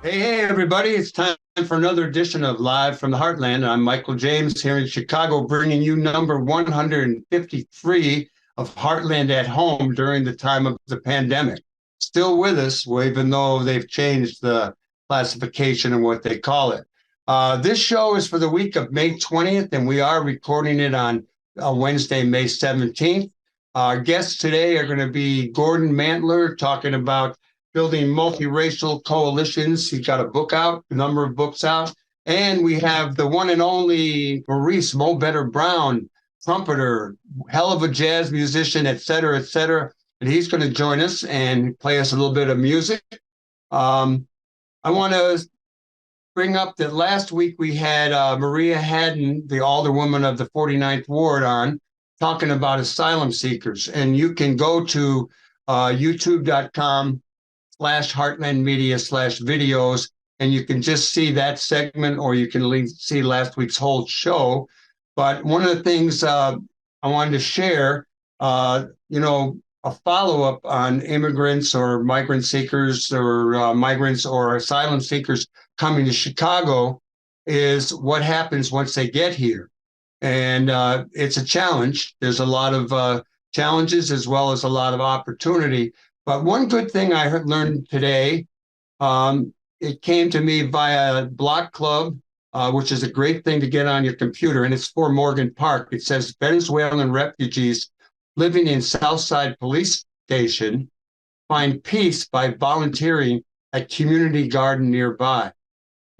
Hey, everybody. It's time for another edition of Live from the Heartland. I'm Michael James here in Chicago, bringing you number 153 of Heartland at Home during the time of the pandemic. Still with us, even though they've changed the classification and what they call it. This show is for the week of May 20th, and we are recording it on Wednesday, May 17th. Our guests today are going to be Gordon Mantler talking about building multiracial coalitions. He's got a book out, a number of books out. And we have the one and only Maurice Mobetta Brown, trumpeter, hell of a jazz musician, et cetera, et cetera. And he's going to join us and play us a little bit of music. I want to bring up that last week we had Maria Haddon, the alderwoman of the 49th Ward, on talking about asylum seekers. And you can go to youtube.com/Heartland Media/videos, and you can just see that segment, or you can see last week's whole show. But one of the things I wanted to share, a follow-up on immigrants or migrant seekers or migrants or asylum seekers coming to Chicago is what happens once they get here. And it's a challenge. There's a lot of challenges as well as a lot of opportunity. But one good thing I learned today, it came to me via Block Club, which is a great thing to get on your computer, and it's for Morgan Park. It says Venezuelan refugees living in Southside Police Station find peace by volunteering at community garden nearby.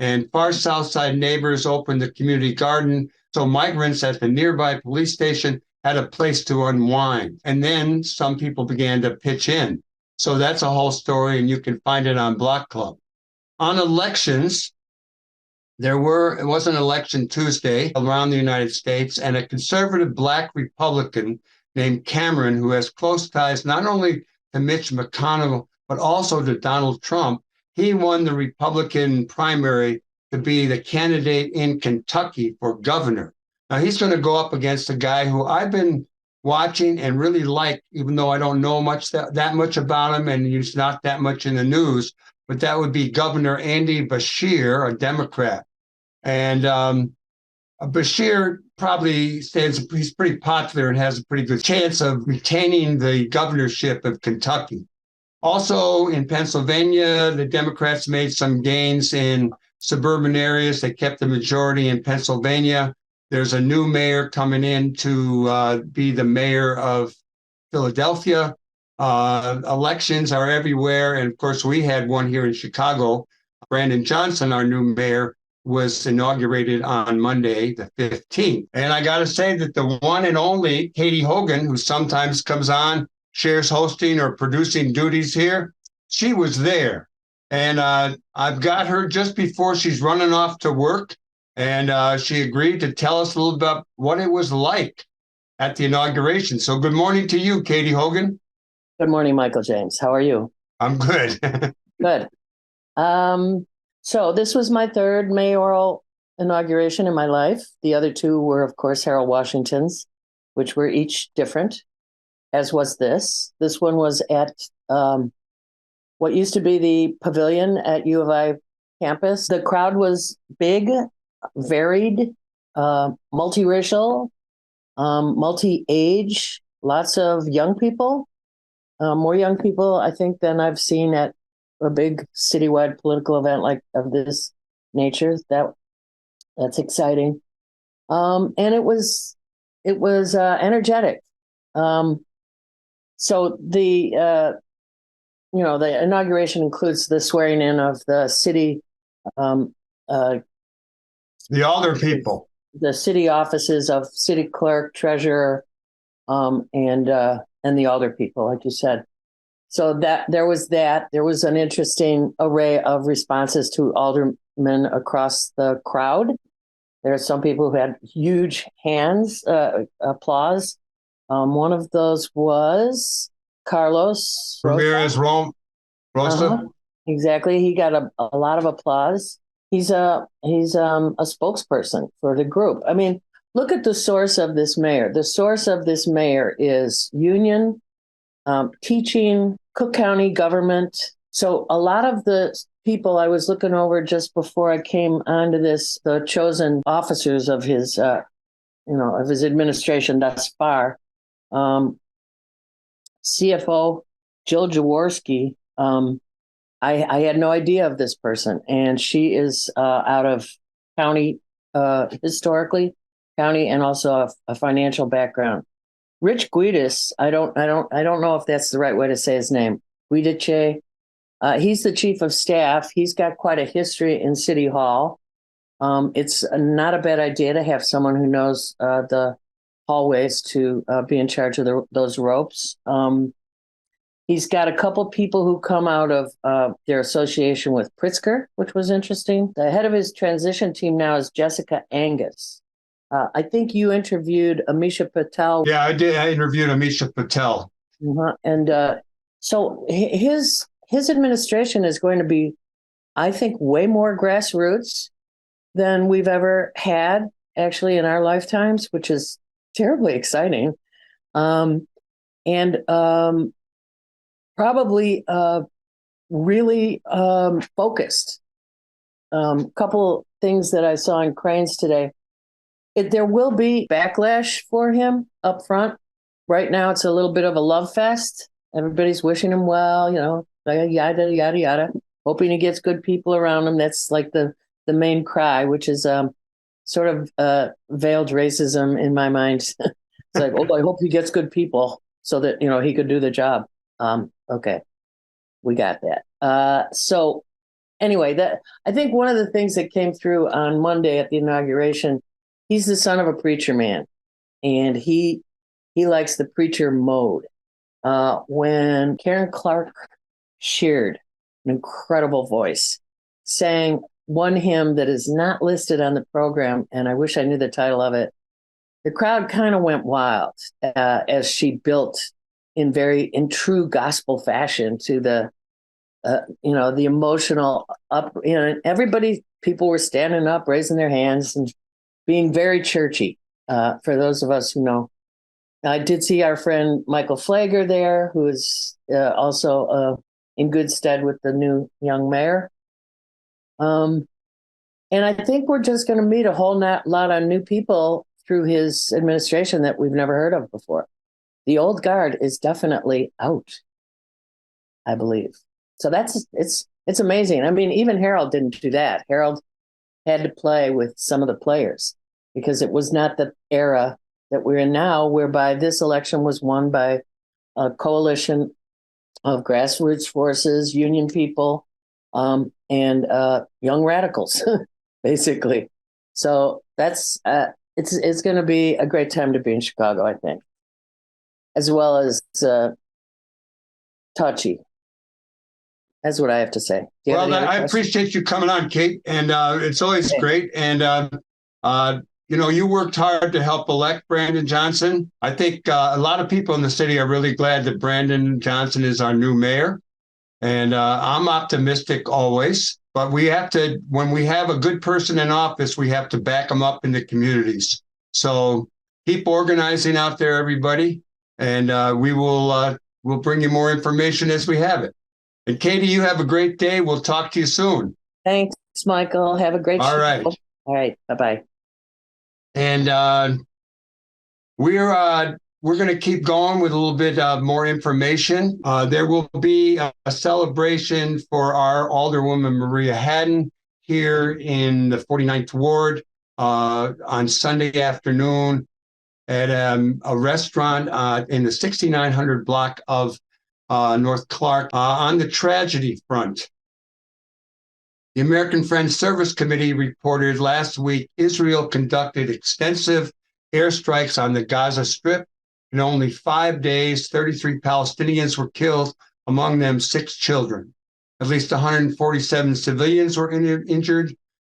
And Far Southside neighbors opened the community garden so migrants at the nearby police station had a place to unwind. And then some people began to pitch in. So that's a whole story, and you can find it on Block Club. On elections, it was an election Tuesday around the United States, and a conservative Black Republican named Cameron, who has close ties not only to Mitch McConnell, but also to Donald Trump, he won the Republican primary to be the candidate in Kentucky for governor. Now, he's going to go up against a guy who I've been watching and really like, even though I don't know that much about him and he's not that much in the news, but that would be Governor Andy Beshear, a Democrat. And Beshear probably he's pretty popular and has a pretty good chance of retaining the governorship of Kentucky. Also in Pennsylvania, the Democrats made some gains in suburban areas. They kept the majority in Pennsylvania. There's a new mayor coming in to be the mayor of Philadelphia. Elections are everywhere. And of course, we had one here in Chicago. Brandon Johnson, our new mayor, was inaugurated on Monday, the 15th. And I got to say that the one and only Katie Hogan, who sometimes comes on, shares hosting or producing duties here, she was there. And I've got her just before she's running off to work. And she agreed to tell us a little about what it was like at the inauguration. So good morning to you, Katie Hogan. Good morning, Michael James. How are you? I'm good. Good. So this was my third mayoral inauguration in my life. The other two were, of course, Harold Washington's, which were each different, as was this. This one was at what used to be the pavilion at U of I campus. The crowd was big, varied, multiracial, multi-age, lots of young people, more young people, I think, than I've seen at a big citywide political event like of this nature. That's exciting. And it was energetic. So the inauguration includes the swearing in of the city, The alder people. the city offices of city clerk, treasurer, and the alder people, like you said. So there was an interesting array of responses to aldermen across the crowd. There are some people who had huge hands, applause. One of those was Carlos Ramirez Rosa. Exactly. He got a lot of applause. He's a spokesperson for the group. I mean, look at the source of this mayor. The source of this mayor is union, teaching, Cook County government. So a lot of the people I was looking over just before I came onto this, the chosen officers of his, of his administration thus far. CFO Jill Jaworski. I had no idea of this person, and she is out of county, historically county, and also a financial background. Rich Guidas, I don't know if that's the right way to say his name. Guidice. He's the chief of staff. He's got quite a history in City Hall. It's not a bad idea to have someone who knows the hallways to be in charge of those ropes. He's got a couple people who come out of their association with Pritzker, which was interesting. The head of his transition team now is Jessica Angus. I think you interviewed Amisha Patel. Yeah, I did. I interviewed Amisha Patel. And so his administration is going to be, I think, way more grassroots than we've ever had actually in our lifetimes, which is terribly exciting. Probably really focused. Couple things that I saw in Cranes today. There will be backlash for him up front. Right now, it's a little bit of a love fest. Everybody's wishing him well, yada, yada, yada, hoping he gets good people around him. That's like the main cry, which is sort of veiled racism in my mind. It's like, oh, I hope he gets good people so that, he could do the job. Okay, we got that. So anyway, I think one of the things that came through on Monday at the inauguration, he's the son of a preacher man, and he likes the preacher mode. When Karen Clark Sheard, an incredible voice, sang one hymn that is not listed on the program, and I wish I knew the title of it, the crowd kind of went wild as she built in true gospel fashion to the emotional up, people were standing up, raising their hands and being very churchy. For those of us who know, I did see our friend Michael Flager there, who is also in good stead with the new young mayor. And I think we're just going to meet a whole lot of new people through his administration that we've never heard of before. The old guard is definitely out, I believe. So it's amazing. I mean, even Harold didn't do that. Harold had to play with some of the players because it was not the era that we're in now, whereby this election was won by a coalition of grassroots forces, union people, and young radicals, basically. So that's it's going to be a great time to be in Chicago, I think, as well as touchy. That's what I have to say. Well, I appreciate you coming on, Kate, and it's always great. And you worked hard to help elect Brandon Johnson. I think a lot of people in the city are really glad that Brandon Johnson is our new mayor. And I'm optimistic always, but we have to, when we have a good person in office, we have to back them up in the communities. So keep organizing out there, everybody, and we'll bring you more information as we have it. And Katie, you have a great day. We'll talk to you soon. Thanks, Michael. Have a great show. All right. Bye-bye. And we're going to keep going with a little bit more information. There will be a celebration for our Alderwoman Maria Haddon here in the 49th Ward on Sunday afternoon at a restaurant in the 6900 block of North Clark. On the tragedy front, the American Friends Service Committee reported last week Israel conducted extensive airstrikes on the Gaza Strip. In only 5 days, 33 Palestinians were killed, among them 6 children. At least 147 civilians were injured,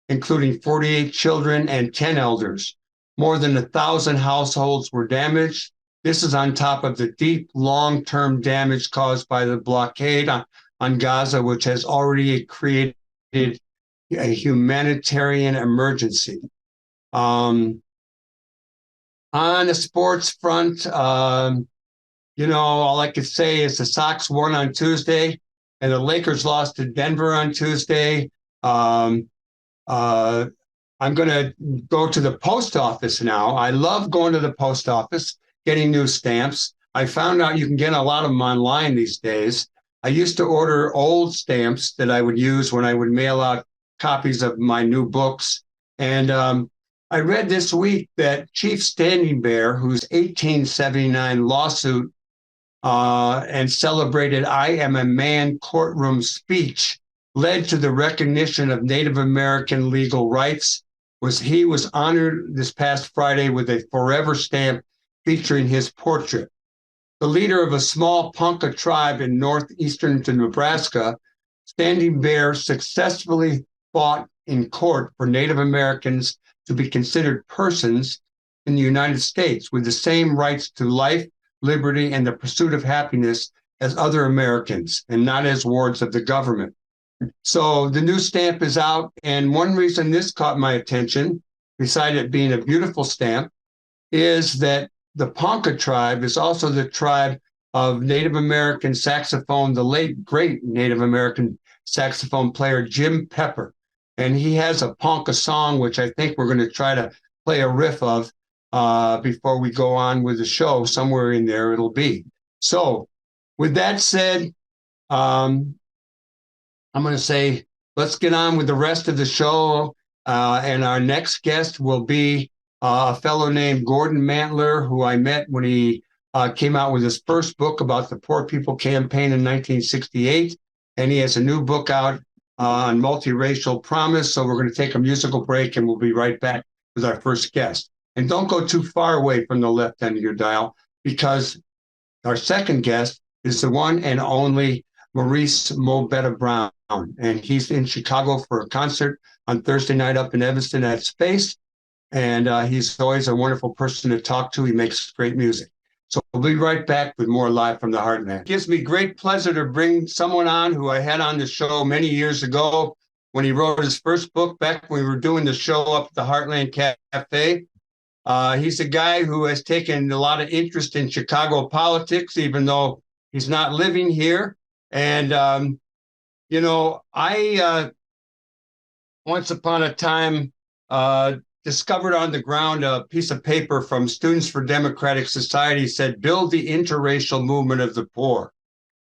including 48 children and 10 elders. More than 1,000 households were damaged. This is on top of the deep, long-term damage caused by the blockade on Gaza, which has already created a humanitarian emergency. On the sports front, all I could say is the Sox won on Tuesday. and the Lakers lost to Denver on Tuesday. Um, I'm going to go to the post office now. I love going to the post office, getting new stamps. I found out you can get a lot of them online these days. I used to order old stamps that I would use when I would mail out copies of my new books. And I read this week that Chief Standing Bear, whose 1879 lawsuit and celebrated I Am a Man courtroom speech led to the recognition of Native American legal rights, he was honored this past Friday with a forever stamp featuring his portrait. The leader of a small Ponca tribe in northeastern Nebraska, Standing Bear successfully fought in court for Native Americans to be considered persons in the United States with the same rights to life, liberty, and the pursuit of happiness as other Americans, and not as wards of the government. So the new stamp is out, and one reason this caught my attention, besides it being a beautiful stamp, is that the Ponca tribe is also the tribe of Native American saxophone, the late great Native American saxophone player Jim Pepper. And he has a Ponca song, which I think we're going to try to play a riff of before we go on with the show. Somewhere in there it'll be. So with that said, I'm going to say, let's get on with the rest of the show. And our next guest will be a fellow named Gordon Mantler, who I met when he came out with his first book about the Poor People Campaign in 1968. And he has a new book out on Multiracial Promise. So we're going to take a musical break, and we'll be right back with our first guest. And don't go too far away from the left end of your dial, because our second guest is the one and only Maurice Mobetta Brown. And he's in Chicago for a concert on Thursday night up in Evanston at Space. And he's always a wonderful person to talk to. He makes great music. So we'll be right back with more Live from the Heartland. It gives me great pleasure to bring someone on who I had on the show many years ago when he wrote his first book back when we were doing the show up at the Heartland Cafe. He's a guy who has taken a lot of interest in Chicago politics, even though he's not living here. And, I once upon a time discovered on the ground a piece of paper from Students for Democratic Society said, "Build the interracial movement of the poor."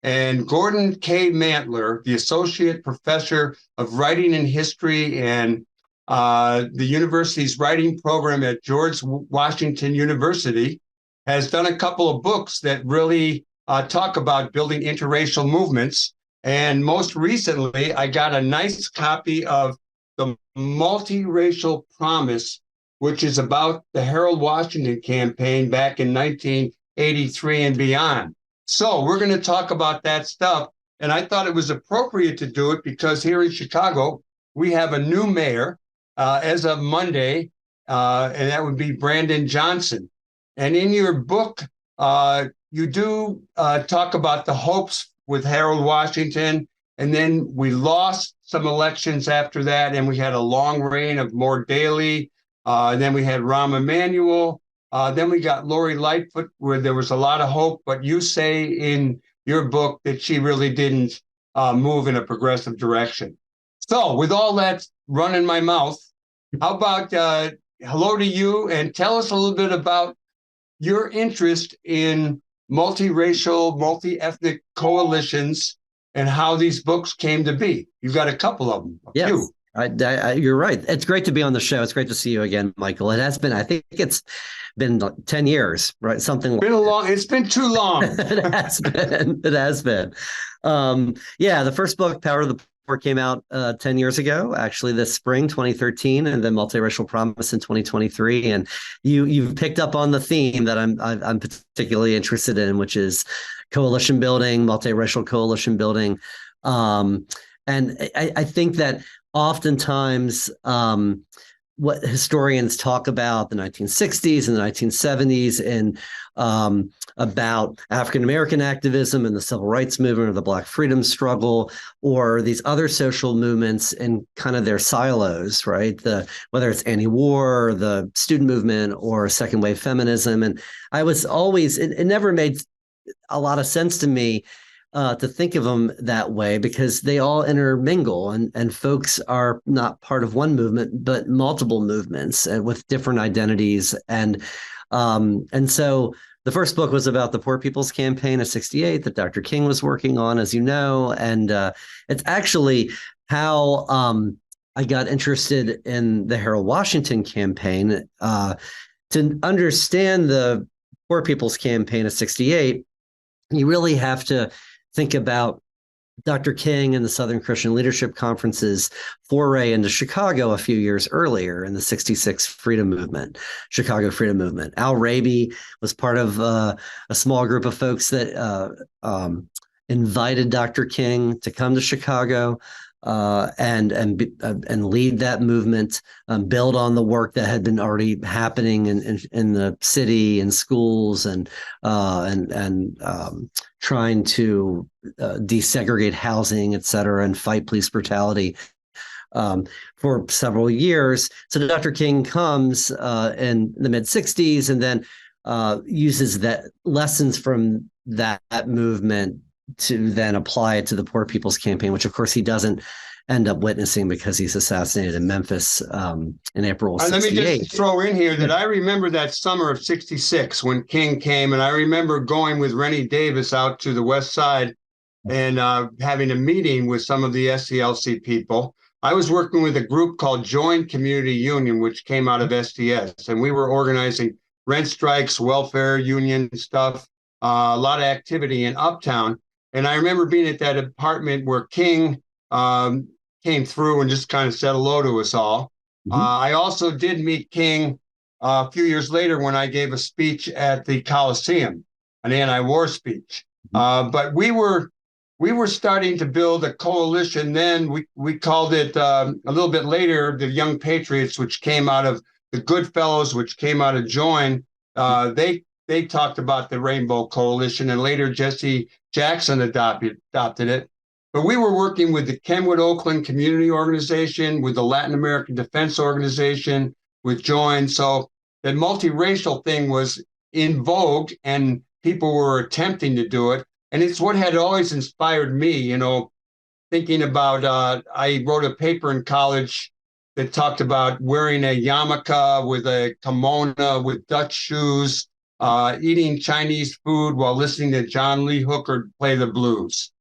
And Gordon K. Mantler, the Associate Professor of Writing and History and the university's writing program at George Washington University, has done a couple of books that really talk about building interracial movements. And most recently, I got a nice copy of the Multiracial Promise, which is about the Harold Washington campaign back in 1983 and beyond. So we're going to talk about that stuff. And I thought it was appropriate to do it because here in Chicago, we have a new mayor as of Monday, and that would be Brandon Johnson. And in your book, you do talk about the hopes with Harold Washington, and then we lost some elections after that, and we had a long reign of More Daley. Then we had Rahm Emanuel. Then we got Lori Lightfoot, where there was a lot of hope, but you say in your book that she really didn't move in a progressive direction. So with all that running my mouth, how about hello to you, and tell us a little bit about your interest in multiracial, multi-ethnic coalitions and how these books came to be. You've got a couple of them. Yes, few. You're right. It's great to be on the show. It's great to see you again, Michael. It has been, I think it's been like 10 years, right? Something like It's been too long. It has been. It has been. The first book, Power of the Poor, came out 10 years ago, actually this spring, 2013, and then Multiracial Promise in 2023. And you've picked up on the theme that I'm particularly interested in, which is coalition building, multiracial coalition building. And I think that oftentimes what historians talk about the 1960s and the 1970s and about African-American activism and the civil rights movement or the Black freedom struggle or these other social movements in kind of their silos, right? Whether it's anti-war, or the student movement, or second wave feminism. And I was always, it never made a lot of sense to me to think of them that way because they all intermingle, and folks are not part of one movement, but multiple movements with different identities. And so the first book was about the Poor People's Campaign of '68 that Dr. King was working on, as you know. And it's actually how I got interested in the Harold Washington campaign. To understand the Poor People's Campaign of '68, you really have to think about Dr. King and the Southern Christian Leadership Conference's foray into Chicago a few years earlier in the '66 Freedom Movement, Chicago Freedom Movement. Al Raby was part of a small group of folks that invited Dr. King to come to Chicago and lead that movement, build on the work that had been already happening in the city and schools and trying to desegregate housing, et cetera, and fight police brutality for several years. So Dr. King comes in the mid '60s and then uses that lessons from that movement to then apply it to the Poor People's Campaign, which of course he doesn't end up witnessing because he's assassinated in Memphis in April of '68. Let me just throw in here that I remember that summer of '66 when King came, and I remember going with Rennie Davis out to the West Side and having a meeting with some of the SCLC people. I was working with a group called Joint Community Union, which came out of SDS, and we were organizing rent strikes, welfare union stuff, a lot of activity in Uptown. And I remember being at that apartment where King came through and just kind of said hello to us all. I also did meet King a few years later when I gave a speech at the Coliseum, an anti-war speech. But we were starting to build a coalition then. We called it a little bit later the Young Patriots, which came out of the Goodfellows, which came out of Join. They talked about the Rainbow Coalition, and later Jesse Jackson adopted it. But we were working with the Kenwood Oakland Community Organization, with the Latin American Defense Organization, with Join. So the multiracial thing was in vogue, and people were attempting to do it. And it's what had always inspired me, thinking about, I wrote a paper in college that talked about wearing a yarmulke with a kimono with Dutch shoes, eating Chinese food while listening to John Lee Hooker play the blues.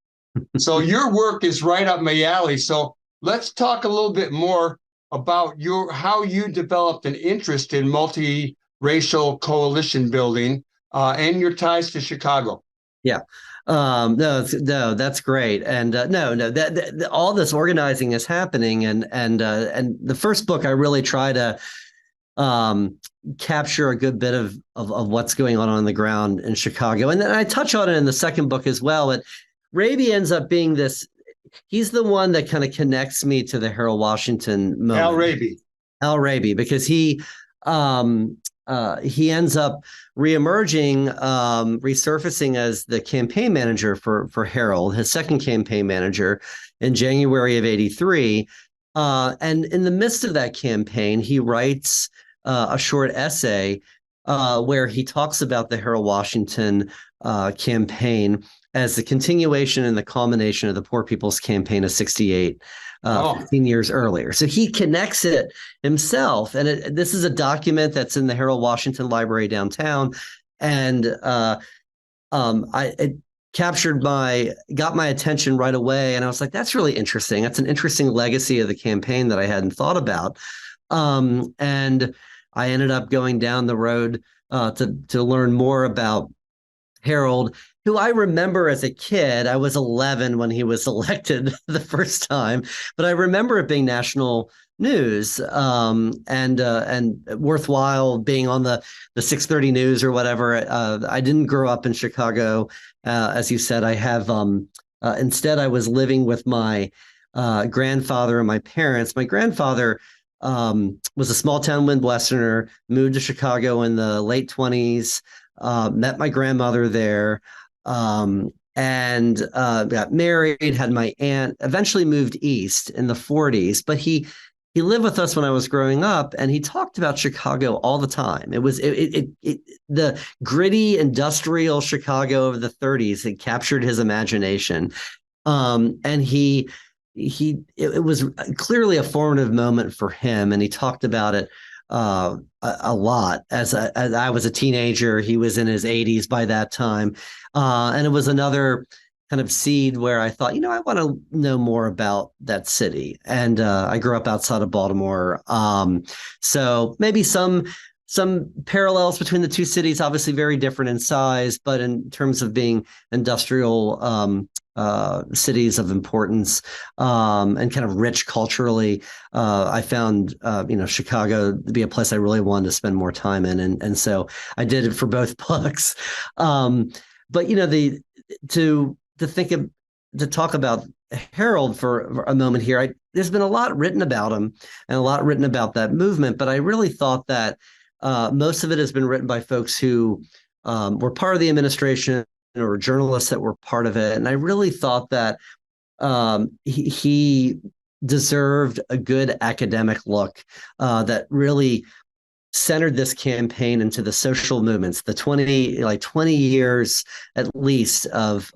So your work is right up my alley. So let's talk a little bit more about how you developed an interest in multiracial coalition building and your ties to Chicago. Yeah. No, that's great. And all this organizing is happening. And the first book, I really try to capture a good bit of what's going on the ground in Chicago. And then I touch on it in the second book as well. And Raby ends up being he's the one that kind of connects me to the Harold Washington moment. Al Raby, because he ends up reemerging, resurfacing as the campaign manager for Harold, his second campaign manager in January of '83. And in the midst of that campaign, he writes a short essay where he talks about the Harold Washington campaign as the continuation and the culmination of the Poor People's Campaign of '68, 15 years earlier. So he connects it himself. And this is a document that's in the Harold Washington Library downtown. And it got my attention right away. And I was like, that's really interesting. That's an interesting legacy of the campaign that I hadn't thought about. And I ended up going down the road to learn more about Harold, who I remember as a kid. I was 11 when he was elected the first time, but I remember it being national news and worthwhile being on the 6:30 news or whatever. I didn't grow up in Chicago, as you said. I have instead I was living with my grandfather and my parents. My grandfather was a small town Midwesterner, moved to Chicago in the late 20s. Met my grandmother there, and got married, had my aunt, eventually moved east in the 40s. But he he lived with us when I was growing up, and he talked about Chicago all the time. It was the gritty industrial Chicago of the 30s. It captured his imagination, and it was clearly a formative moment for him, and he talked about it a lot as I was a teenager. He was in his 80s by that time, and it was another kind of seed where I thought, I want to know more about that city. And I grew up outside of Baltimore, so maybe some parallels between the two cities. Obviously, very different in size, but in terms of being industrial cities of importance and kind of rich culturally, I found Chicago to be a place I really wanted to spend more time in, and so I did it for both books. But to talk about Harold for a moment here, there's been a lot written about him and a lot written about that movement, but I really thought that most of it has been written by folks who were part of the administration or journalists that were part of it. And I really thought that he deserved a good academic look that really centered this campaign into the social movements, the 20 years at least of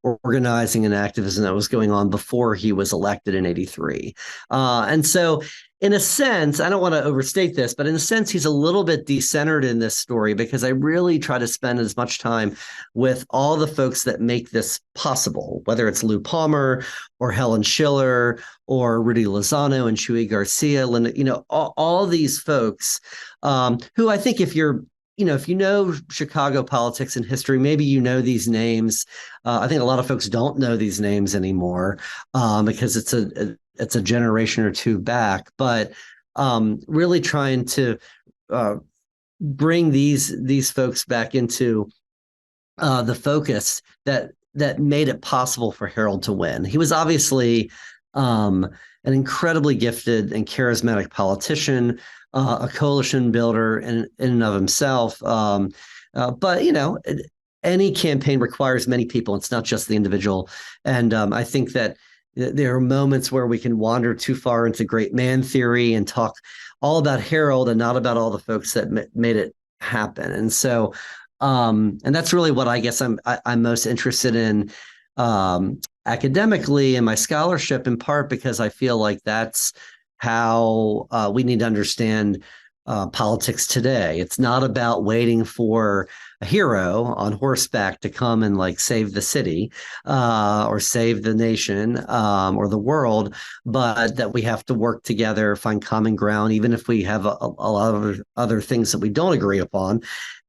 organizing and activism that was going on before he was elected in 83. And so in a sense, I don't want to overstate this, but in a sense, he's a little bit decentered in this story because I really try to spend as much time with all the folks that make this possible, whether it's Lou Palmer or Helen Schiller or Rudy Lozano and Chuy Garcia, Linda, all these folks who I think if you know Chicago politics and history, maybe you know these names. I think a lot of folks don't know these names anymore because it's a generation or two back. But really trying to bring these folks back into the focus that made it possible for Harold to win. He was obviously an incredibly gifted and charismatic politician, a coalition builder in and of himself. But any campaign requires many people. It's not just the individual. And I think that there are moments where we can wander too far into great man theory and talk all about Harold and not about all the folks that made it happen. And so, and that's really what I guess I'm most interested in academically in my scholarship, in part because I feel like that's how we need to understand politics today. It's not about waiting for a hero on horseback to come and save the city or save the nation or the world, but that we have to work together, find common ground, even if we have a lot of other things that we don't agree upon,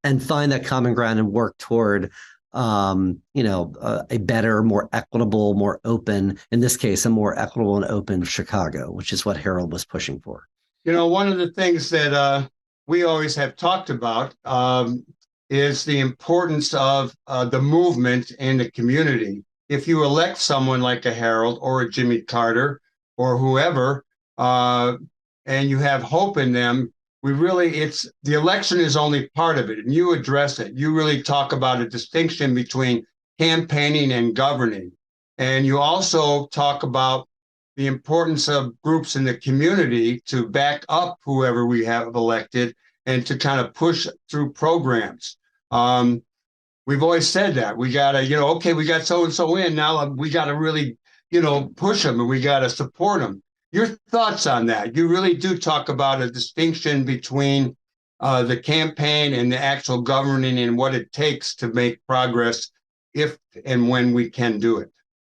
and find that common ground and work toward a better, more equitable, more open, in this case, a more equitable and open Chicago, which is what Harold was pushing for. One of the things that we always have talked about is the importance of the movement in the community. If you elect someone like a Harold or a Jimmy Carter or whoever, and you have hope in them, the election is only part of it, and you address it. You really talk about a distinction between campaigning and governing. And you also talk about the importance of groups in the community to back up whoever we have elected and to kind of push through programs. We've always said that we got to, we got so-and-so in, now we got to really, push them and we got to support them. Your thoughts on that? You really do talk about a distinction between the campaign and the actual governing and what it takes to make progress if and when we can do it.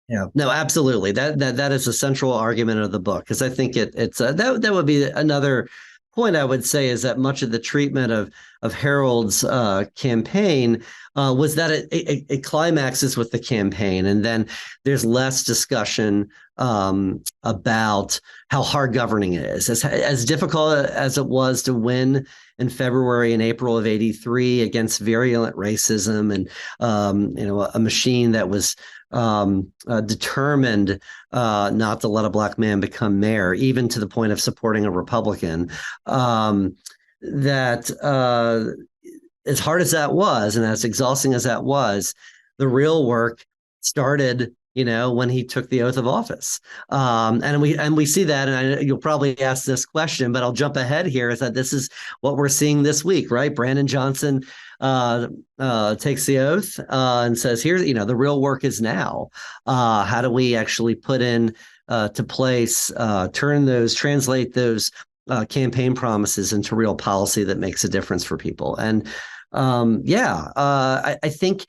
Yeah, no, absolutely. That is a central argument of the book, because I think it's that would be another point I would say, is that much of the treatment of Harold's campaign was that it climaxes with the campaign, and then there's less discussion about how hard governing it is. As difficult as it was to win in February and April of '83 against virulent racism and a machine that was determined not to let a black man become mayor, even to the point of supporting a Republican, that as hard as that was and as exhausting as that was, the real work started when he took the oath of office. And we see that, and you'll probably ask this question, but I'll jump ahead here, is that this is what we're seeing this week, right? Brandon Johnson takes the oath and says, here, the real work is now. How do we actually put in to place, translate those campaign promises into real policy that makes a difference for people? And I think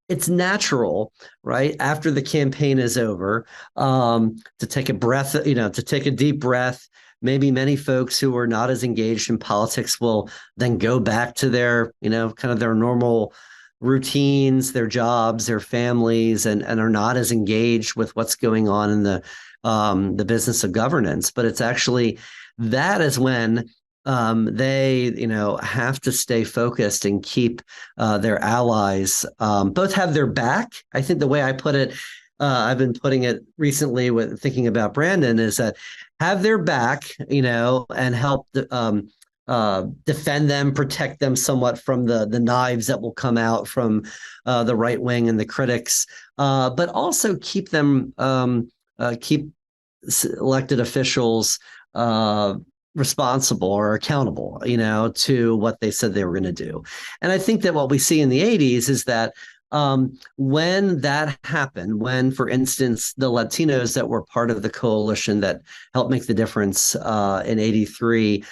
it's natural, right, after the campaign is over, to take a breath, to take a deep breath. Maybe many folks who are not as engaged in politics will then go back to their, kind of their normal routines, their jobs, their families, and are not as engaged with what's going on in the business of governance. But it's actually, that is when they, have to stay focused and keep their allies, both have their back. I think the way I put it, I've been putting it recently with thinking about Brandon, is that have their back, and help defend them, protect them somewhat from the knives that will come out from the right wing and the critics, but also keep them, keep elected officials responsible or accountable, to what they said they were going to do. And I think that what we see in the 80s is that when that happened, when, for instance, the Latinos that were part of the coalition that helped make the difference in 83,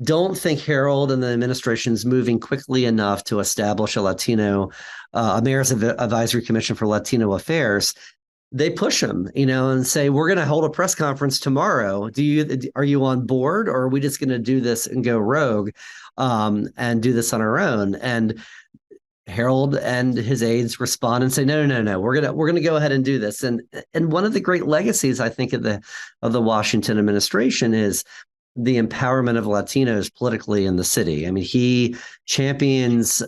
don't think Harold and the administration's moving quickly enough to establish a Mayor's Advisory Commission for Latino Affairs, they push him, and say, we're going to hold a press conference tomorrow. Are you on board, or are we just going to do this and go rogue and do this on our own? And Harold and his aides respond and say, no, we're going to go ahead and do this. And one of the great legacies, I think, of the Washington administration is the empowerment of Latinos politically in the city. I mean, he champions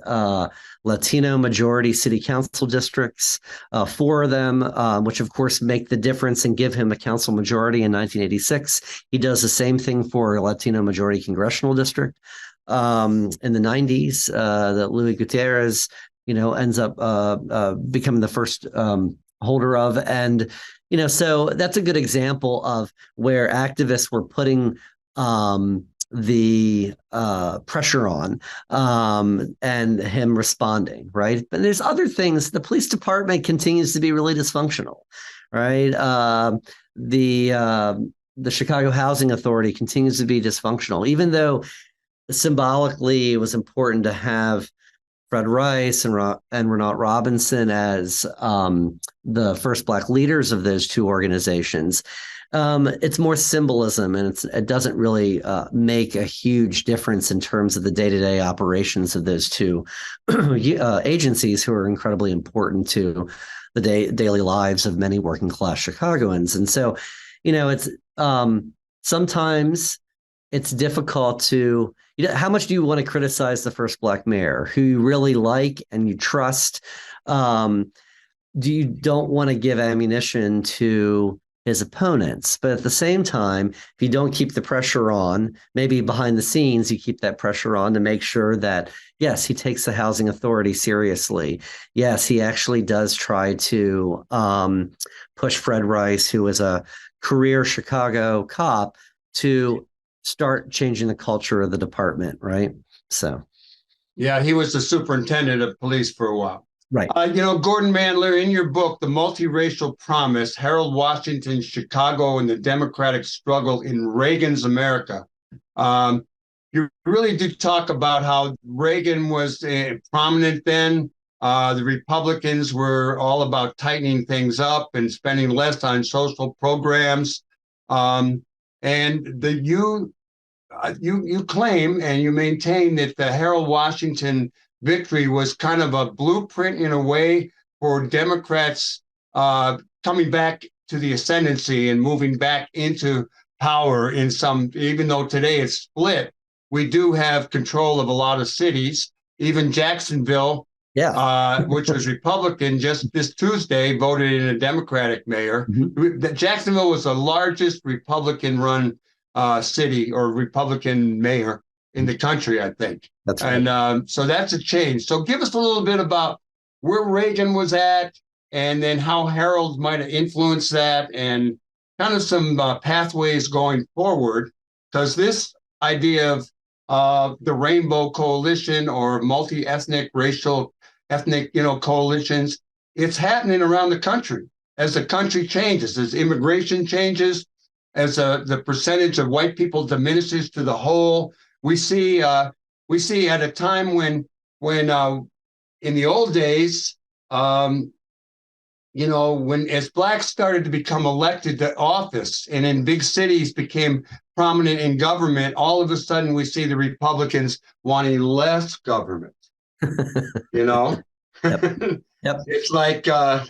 Latino majority city council districts, 4 of them, which of course make the difference and give him a council majority in 1986. He does the same thing for a Latino majority congressional district in the 90s, that Luis Gutierrez, ends up becoming the first holder of. And, so that's a good example of where activists were putting the pressure on, and him responding, right? But there's other things. The police department continues to be really dysfunctional, right? The Chicago Housing Authority continues to be dysfunctional, even though symbolically it was important to have Fred Rice and Renat Robinson as the first Black leaders of those two organizations. It's more symbolism, and it doesn't really make a huge difference in terms of the day-to-day operations of those two agencies, who are incredibly important to the daily lives of many working class Chicagoans. And so, it's sometimes it's difficult to, how much do you want to criticize the first Black mayor who you really like and you trust? You don't want to give ammunition to his opponents. But at the same time, if you don't keep the pressure on, maybe behind the scenes, you keep that pressure on to make sure that, yes, he takes the housing authority seriously. Yes, he actually does try to push Fred Rice, who is a career Chicago cop, to start changing the culture of the department, right? So. Yeah, he was the superintendent of police for a while. Right. Gordon Mantler, in your book, The Multiracial Promise, Harold Washington's Chicago and the Democratic Struggle in Reagan's America, you really do talk about how Reagan was prominent then. The Republicans were all about tightening things up and spending less on social programs. And you claim and you maintain that the Harold Washington victory was kind of a blueprint in a way for Democrats coming back to the ascendancy and moving back into power in some, even though today it's split, we do have control of a lot of cities. Even Jacksonville, which was Republican, just this Tuesday voted in a Democratic mayor. Mm-hmm. Jacksonville was the largest Republican-run city or Republican mayor in the country, I think. That's right. And so that's a change. So give us a little bit about where Reagan was at and then how Harold might have influenced that, and kind of some pathways going forward. Because this idea of the Rainbow Coalition or multi-ethnic, racial, ethnic, coalitions, it's happening around the country as the country changes, as immigration changes, as the percentage of white people diminishes to the whole. We see at a time when in the old days, when as blacks started to become elected to office and in big cities became prominent in government, all of a sudden we see the Republicans wanting less government. Yep. Yep. It's like, I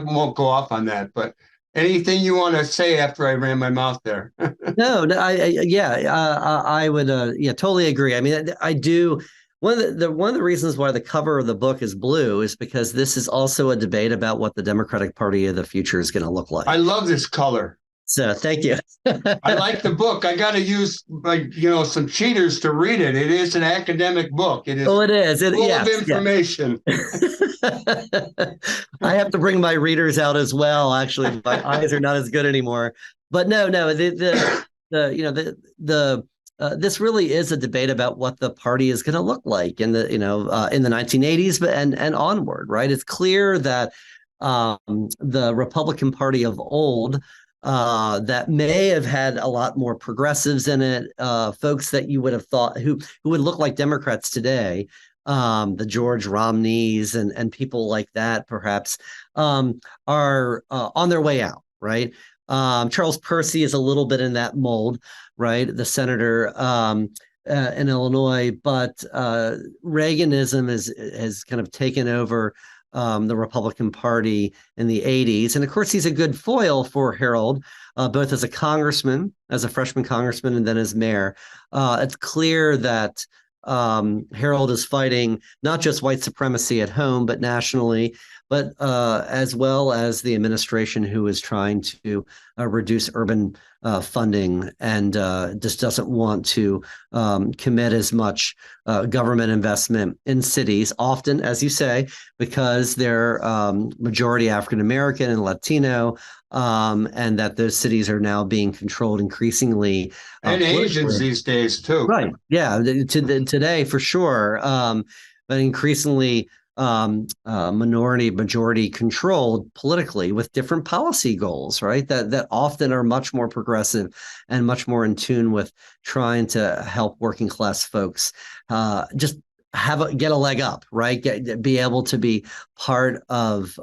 won't go off on that, but anything you want to say after I ran my mouth there? No, I would, totally agree. I mean, I do. One of the reasons why the cover of the book is blue is because this is also a debate about what the Democratic Party of the future is going to look like. I love this color. So thank you. I like the book. I got to use some cheaters to read it. It is an academic book. It is. Oh, it is. Full of information. I have to bring my readers out as well. Actually, my eyes are not as good anymore. But no, this really is a debate about what the party is going to look like in the 1980s, and onward. Right? It's clear that the Republican Party of old, that may have had a lot more progressives in it, folks that you would have thought who would look like Democrats today, the George Romneys and people like that, perhaps, are on their way out, right? Charles Percy is a little bit in that mold, right? The senator in Illinois, but Reaganism has kind of taken over the Republican Party in the 80s. And of course, he's a good foil for Harold, both as a congressman, as a freshman congressman, and then as mayor. It's clear that Harold is fighting not just white supremacy at home, but nationally, but as well as the administration, who is trying to reduce urban funding and just doesn't want to commit as much government investment in cities, often, as you say, because they're majority African American and Latino, and that those cities are now being controlled increasingly. And Asians these days, too. Right. Yeah. Today, for sure. But increasingly majority controlled politically with different policy goals, right? That often are much more progressive and much more in tune with trying to help working class folks just get a leg up, right? Be able to be part of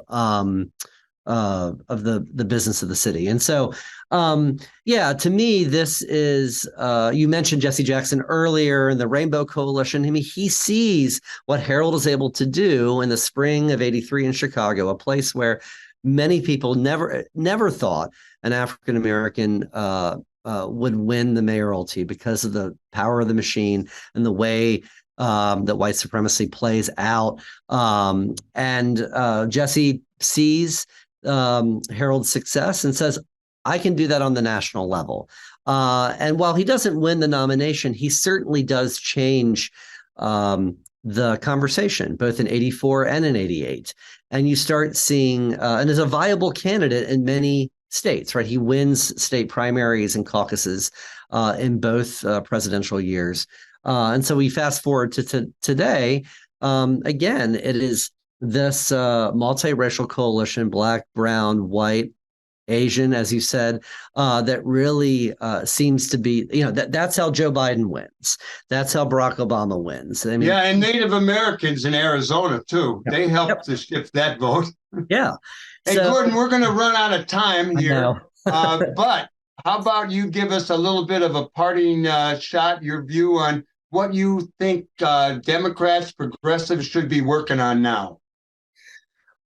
the business of the city. And so, to me, this is, you mentioned Jesse Jackson earlier and the Rainbow Coalition. I mean, he sees what Harold is able to do in the spring of '83 in Chicago, a place where many people never thought an African American would win the mayoralty because of the power of the machine and the way that white supremacy plays out. And Jesse sees Harold's success and says, I can do that on the national level. And while he doesn't win the nomination, he certainly does change the conversation, both in '84 and in '88. And you start seeing, and is a viable candidate in many states, right? He wins state primaries and caucuses in both presidential years. And so we fast forward to today. Again, it is this multiracial coalition, black, brown, white, Asian, as you said, that really seems to be, that's how Joe Biden wins. That's how Barack Obama wins. I mean, and Native Americans in Arizona, too. Yep. They helped to shift that vote. Yeah. Hey, Gordon, we're going to run out of time here. But how about you give us a little bit of a parting shot, your view on what you think Democrats, progressives should be working on now?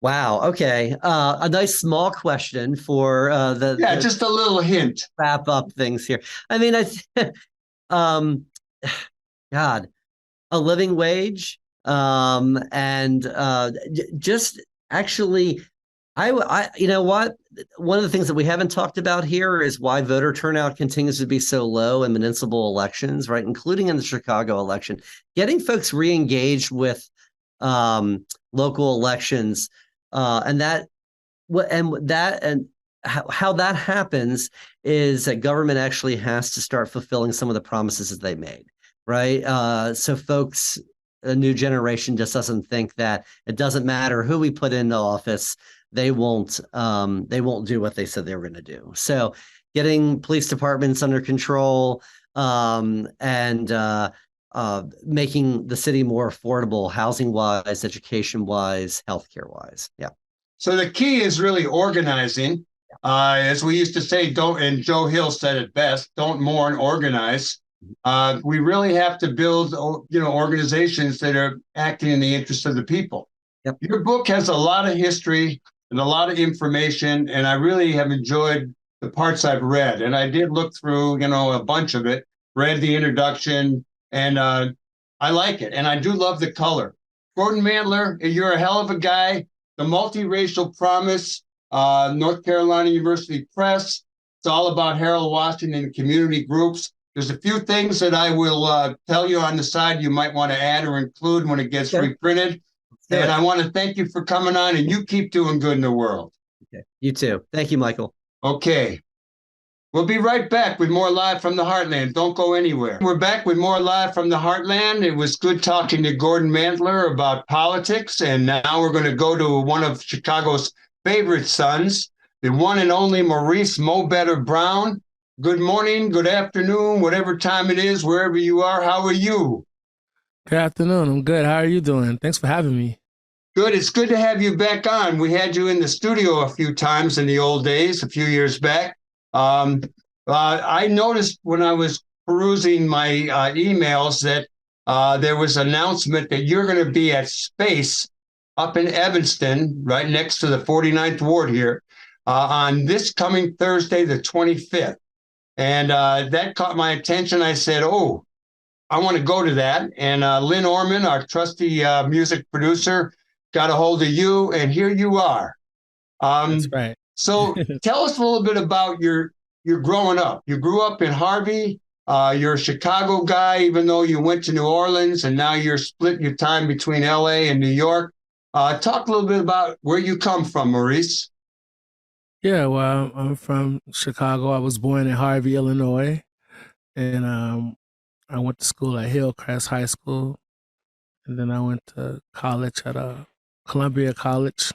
Wow. Okay. A nice small question for just a little hint. Wrap up things here. I mean, God, a living wage, and just actually, you know what? One of the things that we haven't talked about here is why voter turnout continues to be so low in municipal elections, right? Including in the Chicago election, getting folks re-engaged with local elections And that how that happens is that government actually has to start fulfilling some of the promises that they made, right? So folks, a new generation just doesn't think that it doesn't matter who we put into office, they won't do what they said they were going to do. So getting police departments under control, and making the city more affordable, housing wise, education wise, healthcare wise. Yeah. So the key is really organizing. As we used to say, and Joe Hill said it best, don't mourn, organize. We really have to build, organizations that are acting in the interest of the people. Yep. Your book has a lot of history and a lot of information, and I really have enjoyed the parts I've read. And I did look through, a bunch of it, read the introduction, and I like it. And I do love the color. Gordon Mantler, you're a hell of a guy. The Multiracial Promise, North Carolina University Press. It's all about Harold Washington and community groups. There's a few things that I will tell you on the side you might want to add or include when it gets reprinted. And I want to thank you for coming on, and you keep doing good in the world. Okay. You too. Thank you, Michael. Okay. We'll be right back with more Live from the Heartland. Don't go anywhere. We're back with more Live from the Heartland. It was good talking to Gordon Mantler about politics. And now we're going to go to one of Chicago's favorite sons, the one and only Maurice Mobetta Brown. Good morning, good afternoon, whatever time it is, wherever you are. How are you? Good afternoon. I'm good. How are you doing? Thanks for having me. Good. It's good to have you back on. We had you in the studio a few times in the old days, a few years back. I noticed when I was perusing my emails that there was an announcement that you're going to be at Space up in Evanston, right next to the 49th Ward here, on this coming Thursday, the 25th. And that caught my attention. I said, oh, I want to go to that. And Lynn Orman, our trusty music producer, got a hold of you, and here you are. That's right. So tell us a little bit about your growing up. You grew up in Harvey. You're a Chicago guy, even though you went to New Orleans, and now you're splitting your time between LA and New York. Talk a little bit about where you come from, Maurice. Yeah, well, I'm from Chicago. I was born in Harvey, Illinois, and I went to school at Hillcrest High School, and then I went to college at Columbia College,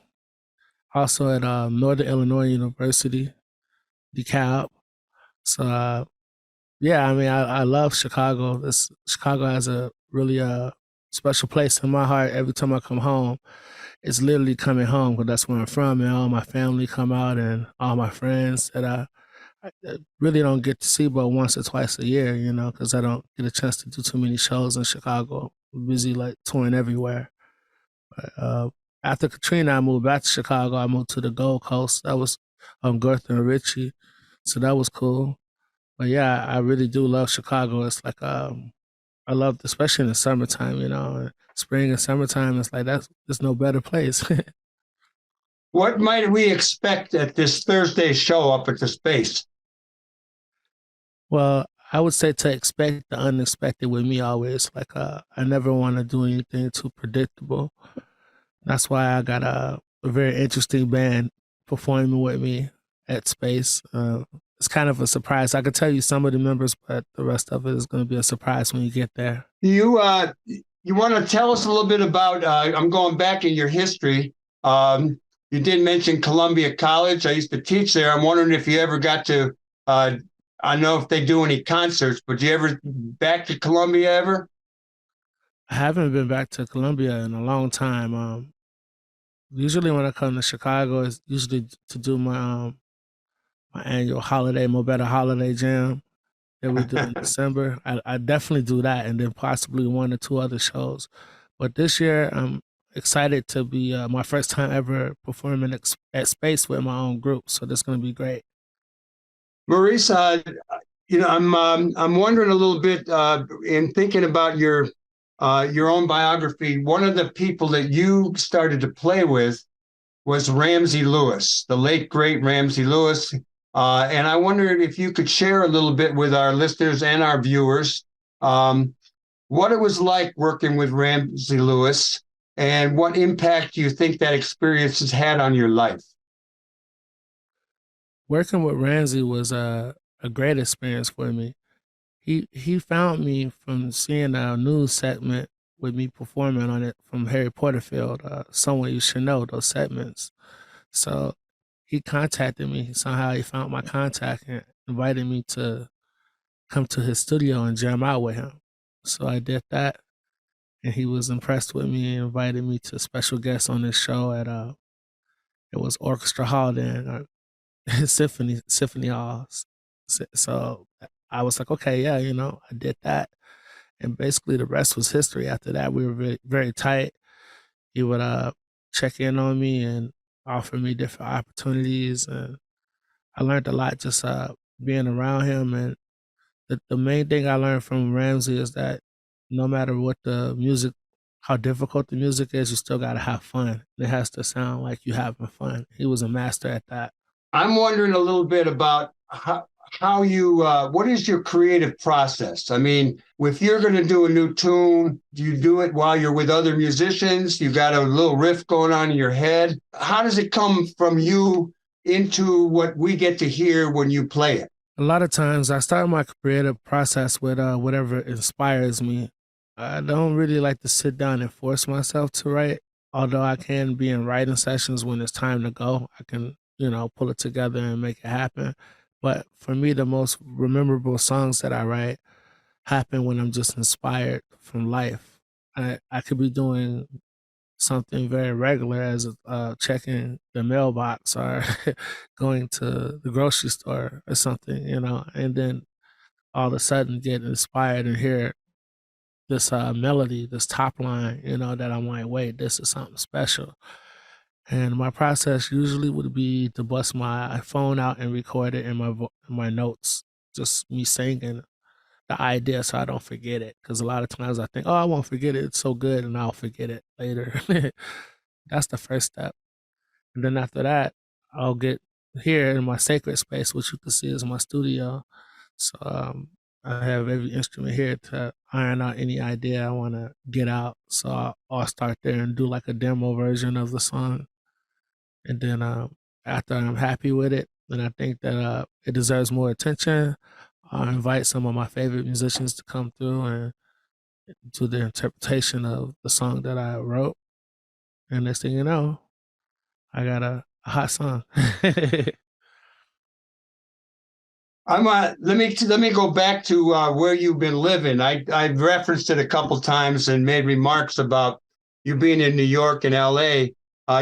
also at Northern Illinois University, DeKalb. So, yeah, I mean, I love Chicago. Chicago has a really special place in my heart. Every time I come home, it's literally coming home because that's where I'm from, and all my family come out and all my friends that I really don't get to see but once or twice a year, because I don't get a chance to do too many shows in Chicago. I'm busy touring everywhere. But after Katrina, I moved back to Chicago. I moved to the Gold Coast. That was Girth and Ritchie, so that was cool. But yeah, I really do love Chicago. It's like I love, especially in the summertime, spring and summertime. It's like there's no better place. What might we expect at this Thursday show up at the Space? Well, I would say to expect the unexpected with me always. Like I never want to do anything too predictable. That's why I got a very interesting band performing with me at Space. It's kind of a surprise. I could tell you some of the members, but the rest of it is going to be a surprise when you get there. You want to tell us a little bit about, I'm going back in your history. You did mention Columbia College. I used to teach there. I'm wondering if you ever got to, I don't know if they do any concerts, but you ever back to Columbia ever? I haven't been back to Columbia in a long time. Usually when I come to Chicago, it's usually to do my annual holiday, Mobetta Holiday Jam that we do in December. I definitely do that, and then possibly one or two other shows. But this year, I'm excited to be my first time ever performing at Space with my own group. So that's going to be great. Maurice, I'm wondering a little bit in thinking about your own biography. One of the people that you started to play with was Ramsey Lewis, the late great Ramsey Lewis. And I wondered if you could share a little bit with our listeners and our viewers what it was like working with Ramsey Lewis, and what impact do you think that experience has had on your life? Working with Ramsey was a great experience for me. He found me from seeing a news segment with me performing on it from Harry Porterfield. Someone you should know those segments. So he contacted me. Somehow he found my contact and invited me to come to his studio and jam out with him. So I did that, and he was impressed with me and invited me to special guests on his show at it was Orchestra Hall then, Symphony Halls. So I was like, okay, yeah, I did that, and basically the rest was history. After that, we were very, very tight. He would check in on me and offer me different opportunities, and I learned a lot just being around him. And the main thing I learned from Ramsey is that no matter what the music, how difficult the music is, you still gotta have fun. It has to sound like you having fun. He was a master at that. I'm wondering a little bit about how you, what is your creative process? I mean, if you're going to do a new tune, do you do it while you're with other musicians? You got a little riff going on in your head. How does it come from you into what we get to hear when you play it? A lot of times I start my creative process with whatever inspires me. I don't really like to sit down and force myself to write, although I can be in writing sessions when it's time to go. I can, pull it together and make it happen. But for me, the most memorable songs that I write happen when I'm just inspired from life. I could be doing something very regular as checking the mailbox or going to the grocery store or something, and then all of a sudden get inspired and hear this melody, this top line, that I'm like, wait, this is something special. And my process usually would be to bust my phone out and record it in my notes, just me singing the idea so I don't forget it. Because a lot of times I think, oh, I won't forget it. It's so good, and I'll forget it later. That's the first step. And then after that, I'll get here in my sacred space, which you can see is my studio. So I have every instrument here to iron out any idea I want to get out. So I'll start there and do like a demo version of the song. And then after I'm happy with it, then I think that it deserves more attention, I'll invite some of my favorite musicians to come through and do their interpretation of the song that I wrote. And next thing you know, I got a hot song. Let me go back to where you've been living. I referenced it a couple times and made remarks about you being in New York and L.A.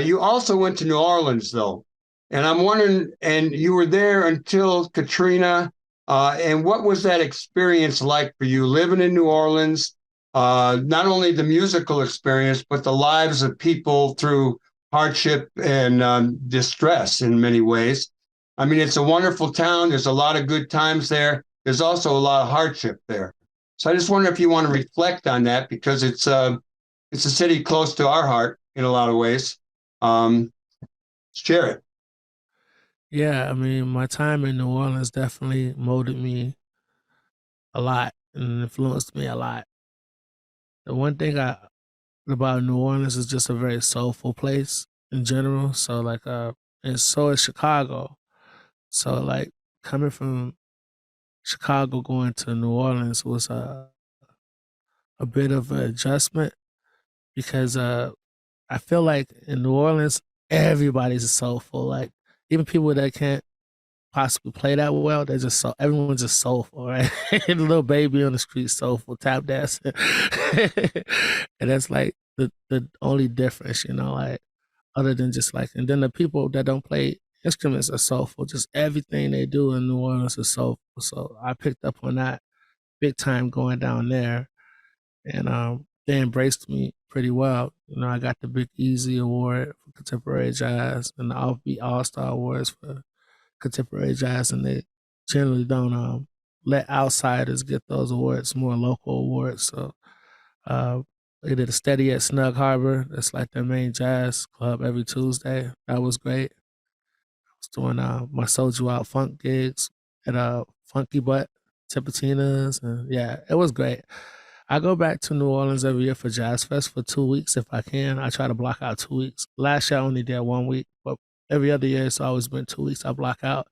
You also went to New Orleans, though, and I'm wondering. And you were there until Katrina. And what was that experience like for you living in New Orleans? Not only the musical experience, but the lives of people through hardship and distress in many ways. I mean, it's a wonderful town. There's a lot of good times there. There's also a lot of hardship there. So I just wonder if you want to reflect on that, because it's a city close to our heart in a lot of ways. Share it. Yeah, I mean, my time in New Orleans definitely molded me a lot and influenced me a lot. The one thing about New Orleans is just a very soulful place in general. So like and so is Chicago. So like coming from Chicago going to New Orleans was a bit of an adjustment, because I feel like in New Orleans everybody's soulful. Like even people that can't possibly play that well, they're just everyone's just soulful, right? The little baby on the street soulful, tap dancing. And that's like the only difference, like other than just like, and then the people that don't play instruments are soulful. Just everything they do in New Orleans is soulful. So I picked up on that big time going down there, and they embraced me pretty well. I got the Big Easy Award for contemporary jazz and the Offbeat All Star Awards for contemporary jazz, and they generally don't let outsiders get those awards, more local awards. So they did a steady at Snug Harbor. That's like their main jazz club every Tuesday. That was great. I was doing my Sold You Out funk gigs at Funky Butt, Tipitina's, and yeah, it was great. I go back to New Orleans every year for Jazz Fest for 2 weeks if I can. I try to block out 2 weeks. Last year I only did 1 week, but every other year it's always been 2 weeks I block out.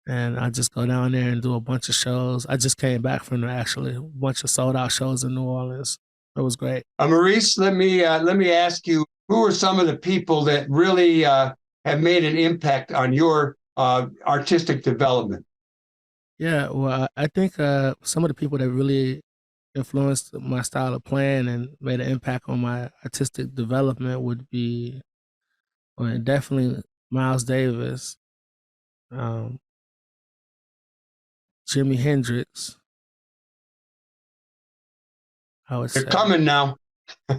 And I just go down there and do a bunch of shows. I just came back from actually a bunch of sold out shows in New Orleans. It was great. Maurice, let me ask you, who are some of the people that really have made an impact on your artistic development? Yeah, well, I think some of the people that really influenced my style of playing and made an impact on my artistic development would be, well, definitely Miles Davis, um, Jimi Hendrix. I would They're say. coming now.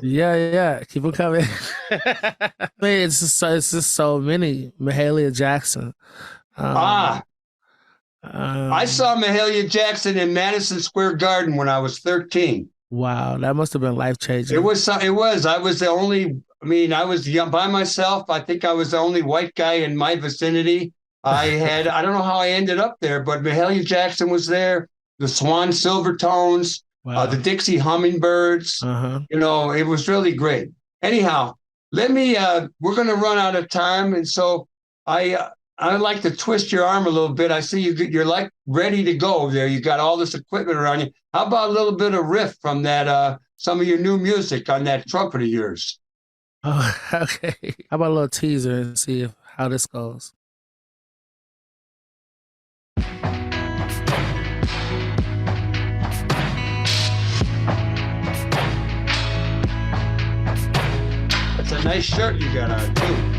Yeah, keep them coming. I mean, it's just so many. Mahalia Jackson. I saw Mahalia Jackson in Madison Square Garden when I was 13. Wow, that must have been life changing. It was. I was the only. I mean, I was young by myself. I think I was the only white guy in my vicinity. I don't know how I ended up there, but Mahalia Jackson was there. The Swan Silvertones, Wow. the Dixie Hummingbirds. You know, it was really great. Anyhow, let me. We're going to run out of time, and so I'd like to twist your arm a little bit. I see you're like ready to go there. You got all this equipment around you. How about a little bit of riff from that, some of your new music on that trumpet of yours? Oh, okay. How about a little teaser and see how this goes? That's a nice shirt you got on, too.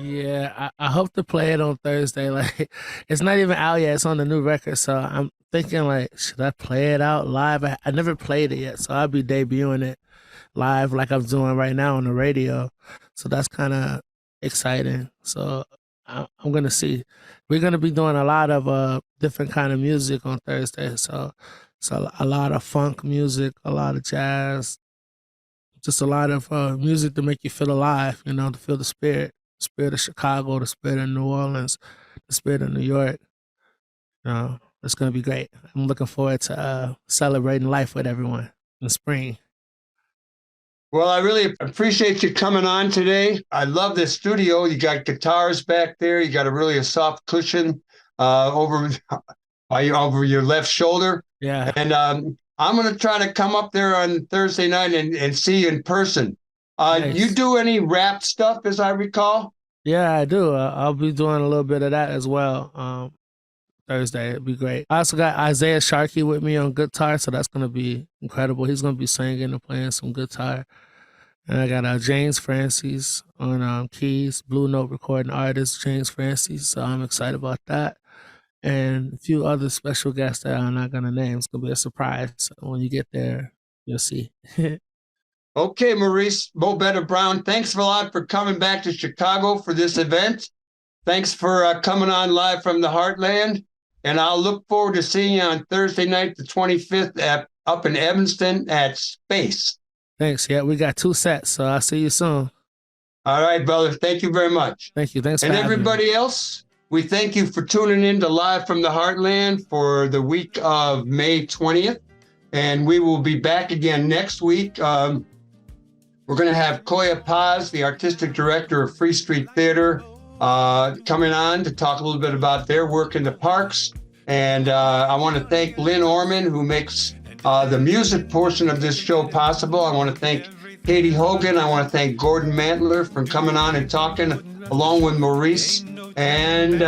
Yeah, I hope to play it on Thursday. Like, it's not even out yet. It's on the new record, so I'm thinking like, should I play it out live? I never played it yet, so I'll be debuting it live like I'm doing right now on the radio. So that's kind of exciting. So I'm gonna see. We're gonna be doing a lot of different kind of music on Thursday. So a lot of funk music, a lot of jazz, just a lot of music to make you feel alive. You know, to feel the spirit of Chicago, the spirit of New Orleans, the spirit of New York. You know, it's gonna be great. I'm looking forward to celebrating life with everyone in spring. Well, I really appreciate you coming on today. I love this studio. You got guitars back there. You got a soft cushion over your left shoulder. Yeah. And I'm going to try to come up there on Thursday night and see you in person. Nice. You do any rap stuff, as I recall? Yeah, I do. I'll be doing a little bit of that as well. Thursday, it'd be great. I also got Isaiah Sharkey with me on guitar, so that's gonna be incredible. He's gonna be singing and playing some guitar. And I got James Francis on keys, Blue Note recording artist James Francis. So I'm excited about that. And a few other special guests that I'm not gonna name. It's gonna be a surprise. So when you get there, you'll see. Okay, Maurice, Mobetta Brown, thanks a lot for coming back to Chicago for this event. Thanks for coming on live from the Heartland. And I'll look forward to seeing you on Thursday night, the 25th, up in Evanston at Space. Thanks. Yeah, we got 2 sets, so I'll see you soon. All right, brother. Thank you very much. Thank you. Thanks for And having me. everybody else, we thank you for tuning in to Live from the Heartland for the week of May 20th. And we will be back again next week. We're going to have Koya Paz, the artistic director of Free Street Theater, coming on to talk a little bit about their work in the parks. And I want to thank Lynn Orman, who makes the music portion of this show possible. I want to thank Katie Hogan. I want to thank Gordon Mantler for coming on and talking along with Maurice. And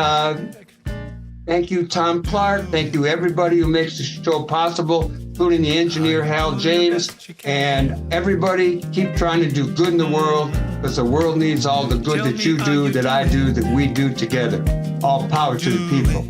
thank you, Tom Clark. Thank you, everybody who makes the show possible, including the engineer, Hal James. And everybody, keep trying to do good in the world, because the world needs all the good that you do, that I do, that we do together. All power to the people.